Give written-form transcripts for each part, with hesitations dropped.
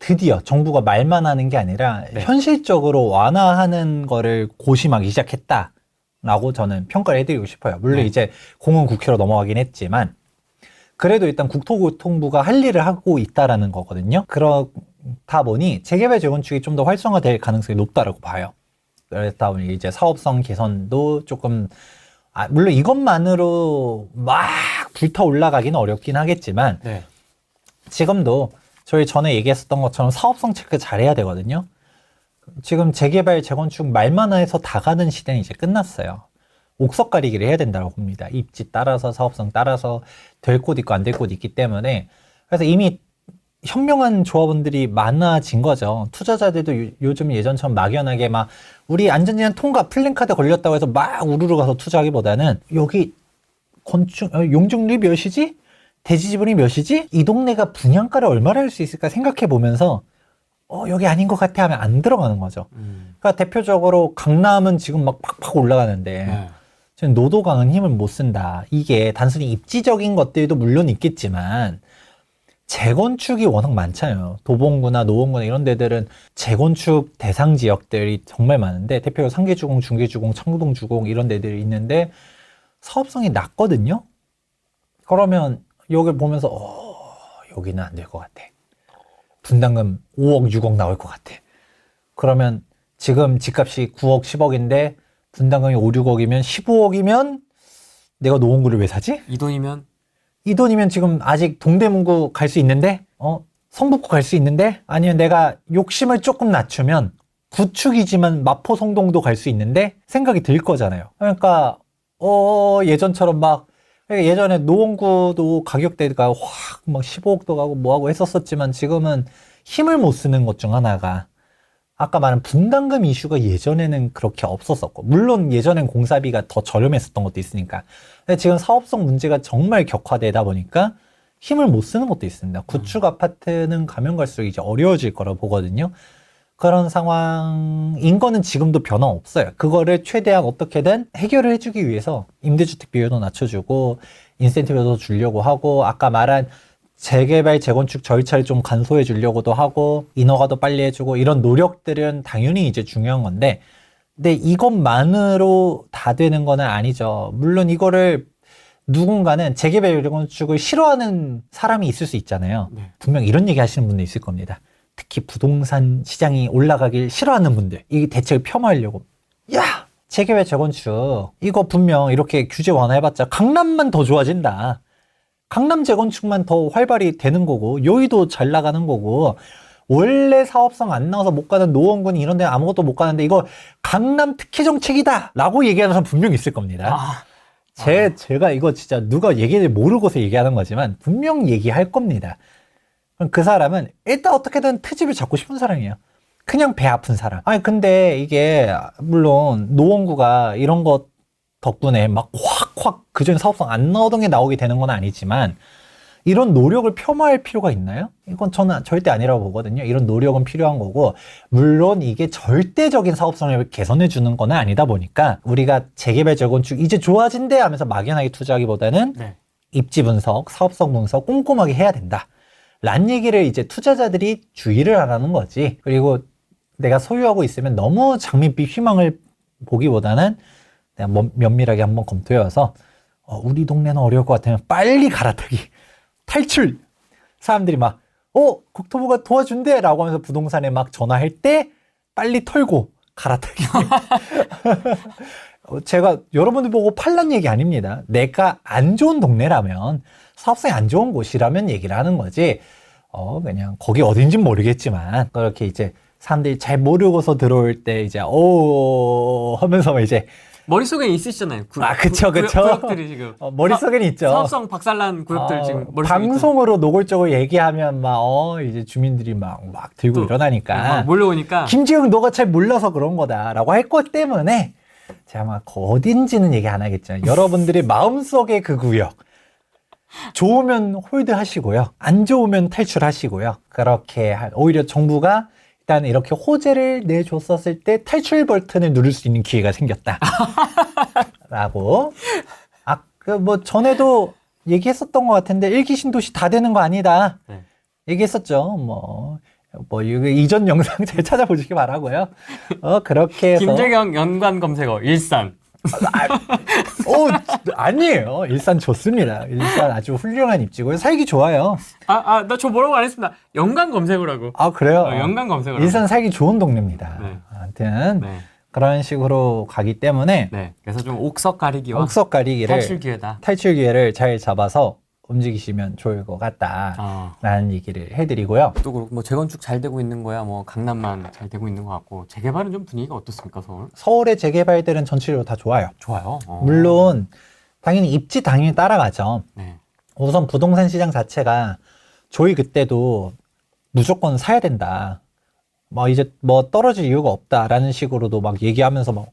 드디어 정부가 말만 하는 게 아니라 네. 현실적으로 완화하는 거를 고심하기 시작했다라고 저는 평가를 해드리고 싶어요. 물론 네. 이제 공은 국회로 넘어가긴 했지만 그래도 일단 국토교통부가 할 일을 하고 있다라는 거거든요. 그렇다 보니 재개발 재건축이 좀 더 활성화될 가능성이 높다라고 봐요. 그렇다 보니 이제 사업성 개선도 조금 물론 이것만으로 막 불타 올라가기는 어렵긴 하겠지만 네. 지금도 저희 전에 얘기했었던 것처럼 사업성 체크 잘해야 되거든요. 지금 재개발 재건축 말만 해서 다 가는 시대는 이제 끝났어요. 옥석 가리기를 해야 된다고 봅니다. 입지 따라서 사업성 따라서 될 곳 있고 안 될 곳 있기 때문에 그래서 이미 현명한 조합원들이 많아진 거죠. 투자자들도 요즘 예전처럼 막연하게 막 우리 안전제한 통과 플랜카드 걸렸다고 해서 막 우르르 가서 투자하기보다는 여기 건축 용적률이 몇이지? 대지 지분이 몇이지? 이 동네가 분양가를 얼마나 할 수 있을까 생각해 보면서 여기 아닌 것 같아 하면 안 들어가는 거죠. 그러니까 대표적으로 강남은 지금 막 팍팍 올라가는데 네. 지금 노도강은 힘을 못 쓴다. 이게 단순히 입지적인 것들도 물론 있겠지만 재건축이 워낙 많잖아요. 도봉구나 노원구나 이런 데들은 재건축 대상 지역들이 정말 많은데 대표적으로 상계주공, 중계주공, 창동주공 이런 데들이 있는데 사업성이 낮거든요. 그러면 여기 보면서 여기는 안 될 것 같아. 분담금 5억, 6억 나올 것 같아. 그러면 지금 집값이 9억, 10억인데 분담금이 5, 6억이면 15억이면 내가 노원구를 왜 사지? 이 돈이면 이 돈이면 지금 아직 동대문구 갈 수 있는데 성북구 갈 수 있는데 아니면 내가 욕심을 조금 낮추면 구축이지만 마포 성동도 갈 수 있는데 생각이 들 거잖아요. 그러니까 예전처럼 막 예전에 노원구도 가격대가 확 막 15억도 가고 뭐하고 했었지만 지금은 힘을 못 쓰는 것 중 하나가 아까 말한 분담금 이슈가 예전에는 그렇게 없었었고 물론 예전엔 공사비가 더 저렴했었던 것도 있으니까 근데 지금 사업성 문제가 정말 격화되다 보니까 힘을 못 쓰는 것도 있습니다. 구축 아파트는 가면 갈수록 이제 어려워질 거라 보거든요. 그런 상황인 거는 지금도 변화 없어요. 그거를 최대한 어떻게든 해결을 해주기 위해서 임대주택 비율도 낮춰주고 인센티브도 주려고 하고 아까 말한 재개발 재건축 절차를 좀 간소해 주려고도 하고 인허가도 빨리 해주고 이런 노력들은 당연히 이제 중요한 건데 근데 이것만으로 다 되는 건 아니죠. 물론 이거를 누군가는 재개발 재건축을 싫어하는 사람이 있을 수 있잖아요. 네. 분명 이런 얘기 하시는 분도 있을 겁니다. 특히 부동산 시장이 올라가길 싫어하는 분들 이 대책을 폄하하려고 야 재개발 재건축 이거 분명 이렇게 규제 완화해봤자 강남만 더 좋아진다. 강남 재건축만 더 활발히 되는 거고 여의도 잘 나가는 거고 원래 사업성 안 나와서 못 가는 노원군 이런 데 아무것도 못 가는데 이거 강남 특혜 정책이다 라고 얘기하는 사람 분명히 있을 겁니다. 제가 이거 진짜 누가 얘기를 모르고서 얘기하는 거지만 분명 얘기할 겁니다. 그럼 그 사람은 일단 어떻게든 트집을 잡고 싶은 사람이에요. 그냥 배 아픈 사람. 아니 근데 이게 물론 노원구가 이런 것 덕분에 막 확 그전에 사업성 안 나오던 게 나오게 되는 건 아니지만 이런 노력을 폄하할 필요가 있나요? 이건 저는 절대 아니라고 보거든요. 이런 노력은 필요한 거고 물론 이게 절대적인 사업성을 개선해 주는 건 아니다 보니까 우리가 재개발 재건축 이제 좋아진대 하면서 막연하게 투자하기보다는 네. 입지 분석, 사업성 분석 꼼꼼하게 해야 된다. 란 얘기를 이제 투자자들이 주의를 하라는 거지. 그리고 내가 소유하고 있으면 너무 장밋빛 희망을 보기보다는 내가 면밀하게 한번 검토해와서 우리 동네는 어려울 것 같으면 빨리 갈아타기 탈출 사람들이 막 국토부가 도와준대 라고 하면서 부동산에 막 전화할 때 빨리 털고 갈아타기 제가 여러분들 보고 팔란 얘기 아닙니다. 내가 안 좋은 동네라면 사업성이 안 좋은 곳이라면 얘기를 하는 거지 그냥 거기 어딘진 모르겠지만 그렇게 이제 사람들이 잘 모르고서 들어올 때 이제 하면서 이제 머릿속에 있으시잖아요. 그쵸. 구역들이 지금. 머릿속에는 있죠. 사업성 박살난 구역들 지금 머릿속에 방송으로 노골적으로 얘기하면 막, 이제 주민들이 막 들고 일어나니까. 막 몰려오니까. 김지영, 너가 잘 몰라서 그런 거다라고 할 것 때문에 제가 막 어딘지는 얘기 안 하겠지만 여러분들의 마음속의 그 구역. 좋으면 홀드 하시고요. 안 좋으면 탈출하시고요. 그렇게 오히려 정부가 일단 이렇게 호재를 내줬었을 때 탈출 버튼을 누를 수 있는 기회가 생겼다. 라고. 전에도 얘기했었던 것 같은데, 일기 신도시 다 되는 거 아니다. 네. 얘기했었죠. 뭐 이전 영상 잘 찾아보시기 바라고요. 그렇게 해서 김재경 연관 검색어 일산. 아니에요. 일산 좋습니다. 일산 아주 훌륭한 입지고요. 살기 좋아요. 나 저 뭐라고 안 했습니다. 연관 검색어라고. 아 그래요? 연관 검색어라고. 일산 살기 좋은 동네입니다. 네. 아무튼 네. 그런 식으로 가기 때문에 네. 그래서 좀 옥석 가리기와 옥석 가리기를 탈출 기회다. 잘 잡아서 움직이시면 좋을 것 같다라는 얘기를 해드리고요. 또 그렇고 뭐 재건축 잘 되고 있는 거야. 뭐 강남만 잘 되고 있는 것 같고 재개발은 좀 분위기가 어떻습니까, 서울? 서울의 재개발들은 전체적으로 다 좋아요. 좋아요. 물론 당연히 입지 당연히 따라가죠. 네. 우선 부동산 시장 자체가 저희 그때도 무조건 사야 된다. 뭐 이제 뭐 떨어질 이유가 없다라는 식으로도 막 얘기하면서 막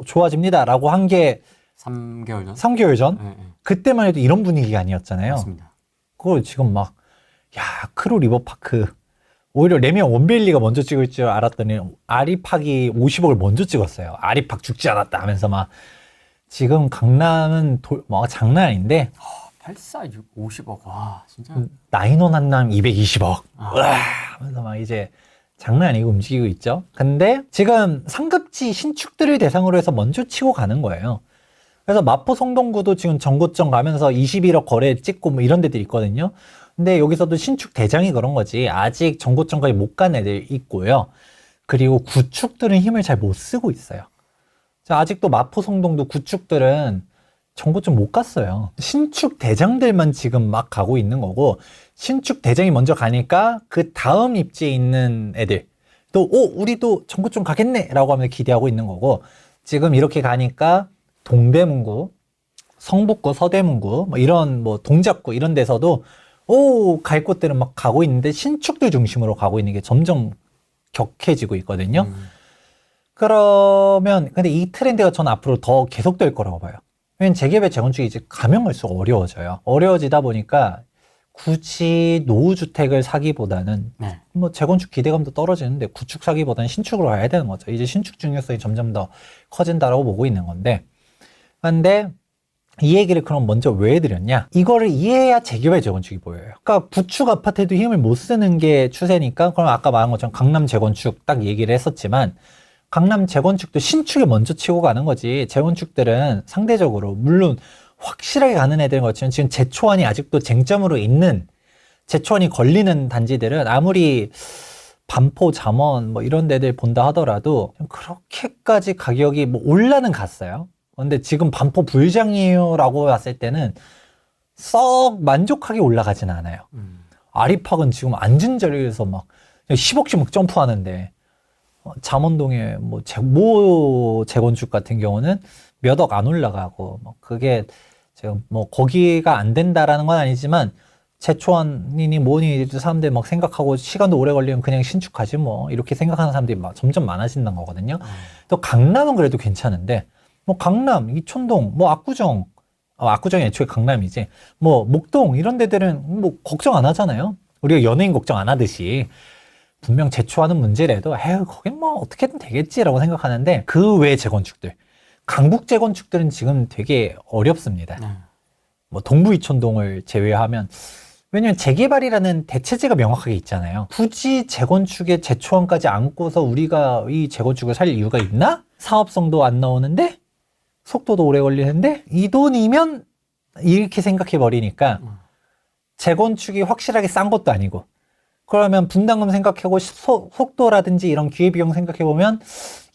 좋아집니다라고 한 게 3개월 전? 3개월 전? 네, 네. 그때만 해도 이런 분위기가 아니었잖아요. 맞습니다. 그걸 지금 막, 크루 리버파크. 오히려 레미안 원베일리가 먼저 찍을 줄 알았더니 아리팍이 50억을 먼저 찍었어요. 아리팍 죽지 않았다 하면서 막. 지금 강남은 장난 아닌데. 846, 50억. 와, 진짜. 나인원 한남 220억. 아. 으아! 하면서 막 이제 장난 아니고 움직이고 있죠. 근데 지금 상급지 신축들을 대상으로 해서 먼저 치고 가는 거예요. 그래서 마포 성동구도 지금 정고점 가면서 21억 거래 찍고 뭐 이런 데들 있거든요. 근데 여기서도 신축 대장이 그런 거지. 아직 정고점까지 못 간 애들 있고요. 그리고 구축들은 힘을 잘 못 쓰고 있어요. 자, 아직도 마포 성동도 구축들은 정고점 못 갔어요. 신축 대장들만 지금 막 가고 있는 거고, 신축 대장이 먼저 가니까 그 다음 입지에 있는 애들 또 우리도 정고점 가겠네 라고 하면서 기대하고 있는 거고, 지금 이렇게 가니까 동대문구, 성북구, 서대문구, 뭐 이런 뭐 동작구 이런 데서도 갈 곳들은 막 가고 있는데 신축들 중심으로 가고 있는 게 점점 격해지고 있거든요. 그러면 근데 이 트렌드가 저는 앞으로 더 계속될 거라고 봐요. 왜냐면 재개발 재건축이 이제 가면 갈수록 어려워져요. 어려워지다 보니까 굳이 노후주택을 사기보다는 네. 뭐 재건축 기대감도 떨어지는데 구축 사기보다는 신축으로 가야 되는 거죠. 이제 신축 중요성이 점점 더 커진다라고 보고 있는 건데, 근데 이 얘기를 그럼 먼저 왜 해드렸냐? 이거를 이해해야 재개발 재건축이 보여요. 그러니까 구축 아파트에도 힘을 못 쓰는 게 추세니까, 그럼 아까 말한 것처럼 강남 재건축 딱 얘기를 했었지만, 강남 재건축도 신축에 먼저 치고 가는 거지. 재건축들은 상대적으로 물론 확실하게 가는 애들인 것처럼 지금 제초안이 아직도 쟁점으로 있는, 제초안이 걸리는 단지들은 아무리 반포, 잠원 뭐 이런 데들 본다 하더라도 그렇게까지 가격이 뭐 올라는 갔어요. 근데 지금 반포 불장이에요 라고 봤을 때는 썩 만족하게 올라가진 않아요. 아리팍은 지금 앉은 자리에서 막 10억씩 막 점프하는데, 잠원동의 뭐 재건축 같은 경우는 몇 억 안 올라가고, 뭐 그게 지금 뭐 거기가 안 된다라는 건 아니지만, 제초안이니 뭐니 사람들 막 생각하고 시간도 오래 걸리면 그냥 신축하지 뭐 이렇게 생각하는 사람들이 막 점점 많아진다는 거거든요. 또 강남은 그래도 괜찮은데, 뭐 강남, 이촌동, 뭐 압구정, 압구정이 애초에 강남이지, 뭐 목동 이런 데들은 뭐 걱정 안 하잖아요. 우리가 연예인 걱정 안 하듯이. 분명 제초하는 문제라도 거긴 뭐 어떻게든 되겠지라고 생각하는데, 그 외 재건축들, 강북 재건축들은 지금 되게 어렵습니다. 뭐 동부 이촌동을 제외하면, 왜냐면 재개발이라는 대체제가 명확하게 있잖아요. 굳이 재건축에 제초안까지 안고서 우리가 이 재건축을 살 이유가 있나? 사업성도 안 나오는데 속도도 오래 걸리는데 이 돈이면, 이렇게 생각해 버리니까 재건축이 확실하게 싼 것도 아니고, 그러면 분담금 생각하고 속도라든지 이런 기회비용 생각해보면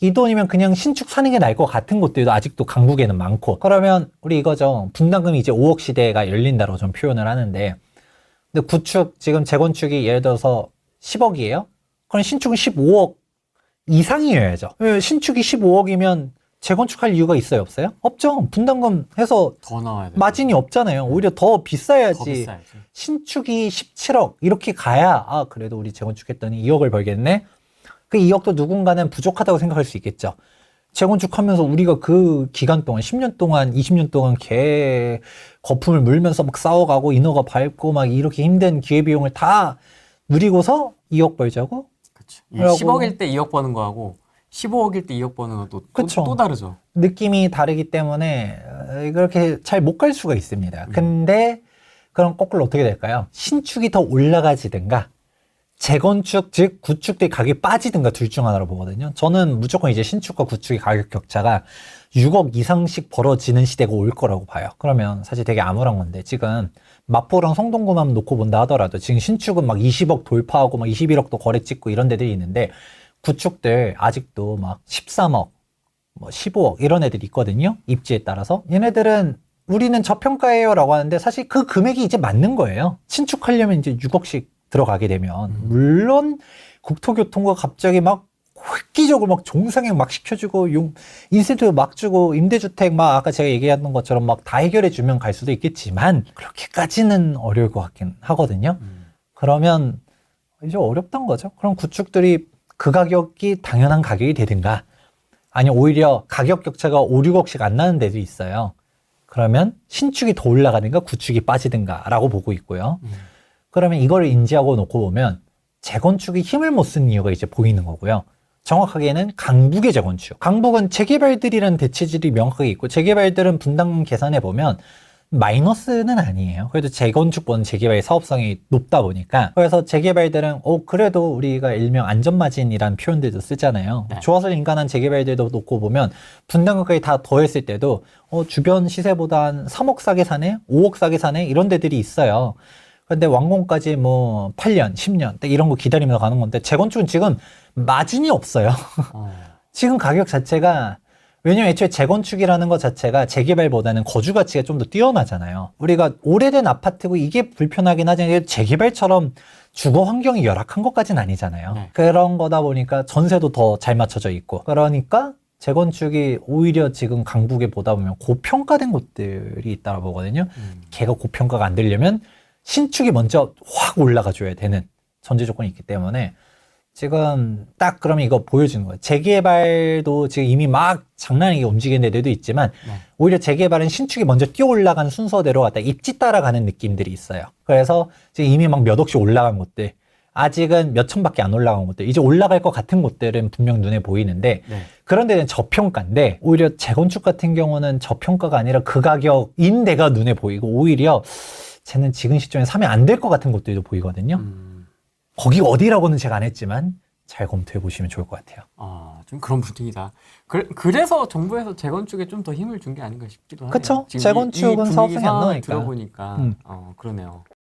이 돈이면 그냥 신축 사는 게 나을 것 같은 곳들도 아직도 강북에는 많고, 그러면 우리 이거죠. 분담금이 이제 5억 시대가 열린다고 좀 표현을 하는데, 근데 구축, 지금 재건축이 예를 들어서 10억이에요? 그럼 신축은 15억 이상이어야죠. 신축이 15억이면 재건축할 이유가 있어요, 없어요? 없죠. 분담금 해서 더 나와야 돼. 마진이 없잖아요. 오히려 더 비싸야지. 더 비싸야지. 신축이 17억 이렇게 가야 그래도 우리 재건축했더니 2억을 벌겠네. 그 2억도 누군가는 부족하다고 생각할 수 있겠죠. 재건축하면서 우리가 그 기간 동안 10년 동안 20년 동안 개 거품을 물면서 막 싸워가고 인허가 밟고 막 이렇게 힘든 기회비용을 다 누리고서 2억 벌자고? 그렇죠. 10억일 때 2억 버는 거하고 15억일 때 2억 버는 것도 또 다르죠. 느낌이 다르기 때문에 그렇게 잘 못 갈 수가 있습니다. 근데 그럼 거꾸로 어떻게 될까요? 신축이 더 올라가지든가 재건축, 즉 구축들이 가격이 빠지든가 둘 중 하나로 보거든요. 저는 무조건 이제 신축과 구축의 가격 격차가 6억 이상씩 벌어지는 시대가 올 거라고 봐요. 그러면 사실 되게 암울한 건데 지금 마포랑 성동구만 놓고 본다 하더라도 지금 신축은 막 20억 돌파하고 막 21억도 거래 찍고 이런 데들이 있는데 구축들 아직도 막 13억, 뭐 15억 이런 애들이 있거든요. 입지에 따라서. 얘네들은 우리는 저평가예요 라고 하는데 사실 그 금액이 이제 맞는 거예요. 신축하려면 이제 6억씩 들어가게 되면 물론 국토교통과 갑자기 막 획기적으로 막 종상행 막 시켜주고 인센티브 막 주고 임대주택 막 아까 제가 얘기했던 것처럼 막 다 해결해 주면 갈 수도 있겠지만 그렇게까지는 어려울 것 같긴 하거든요. 그러면 이제 어렵단 거죠. 그럼 구축들이 그 가격이 당연한 가격이 되든가 아니면 오히려 가격 격차가 5, 6억씩 안 나는 데도 있어요. 그러면 신축이 더 올라가든가 구축이 빠지든가 라고 보고 있고요. 그러면 이걸 인지하고 놓고 보면 재건축이 힘을 못 쓴 이유가 이제 보이는 거고요. 정확하게는 강북의 재건축. 강북은 재개발들이라는 대체질이 명확하게 있고 재개발들은 분당 계산해 보면 마이너스는 아니에요. 그래도 재건축보다는 재개발의 사업성이 높다 보니까 그래서 재개발들은 그래도 우리가 일명 안전마진이라는 표현들도 쓰잖아요. 네. 좋아서 인간한 재개발들도 놓고 보면 분당까지 다 더했을 때도 주변 시세보다 한 3억 싸게 사네? 5억 싸게 사네? 이런 데들이 있어요. 근데 완공까지 뭐 8년, 10년 이런 거 기다리면서 가는 건데 재건축은 지금 마진이 없어요. 지금 가격 자체가 왜냐면 애초에 재건축이라는 것 자체가 재개발보다는 거주 가치가 좀 더 뛰어나잖아요. 우리가 오래된 아파트고 이게 불편하긴 하지만 재개발처럼 주거 환경이 열악한 것까지는 아니잖아요. 네. 그런 거다 보니까 전세도 더 잘 맞춰져 있고 그러니까 재건축이 오히려 지금 강북에 보다 보면 고평가된 곳들이 있다고 보거든요. 걔가 고평가가 안 되려면 신축이 먼저 확 올라가 줘야 되는 전제 조건이 있기 때문에 지금 딱 그러면 이거 보여주는 거예요. 재개발도 지금 이미 막 장난 아니게 움직이는 데도 있지만 네. 오히려 재개발은 신축이 먼저 뛰어 올라간 순서대로 갖다 입지 따라가는 느낌들이 있어요. 그래서 지금 이미 막 몇 억씩 올라간 곳들 아직은 몇 천밖에 안 올라간 곳들 이제 올라갈 것 같은 곳들은 분명 눈에 보이는데 네. 그런 데는 저평가인데 오히려 재건축 같은 경우는 저평가가 아니라 그 가격인 데가 눈에 보이고 오히려 쟤는 지금 시점에 사면 안 될 것 같은 곳들도 보이거든요. 거기 어디라고는 제가 안 했지만 잘 검토해 보시면 좋을 것 같아요. 좀 그런 분위기다. 그래서 정부에서 재건축에 좀 더 힘을 준 게 아닌가 싶기도 하네요. 그쵸? 지금 재건축은 이 분위기 사업성이 안 상황을 나오니까. 들어보니까 그러네요.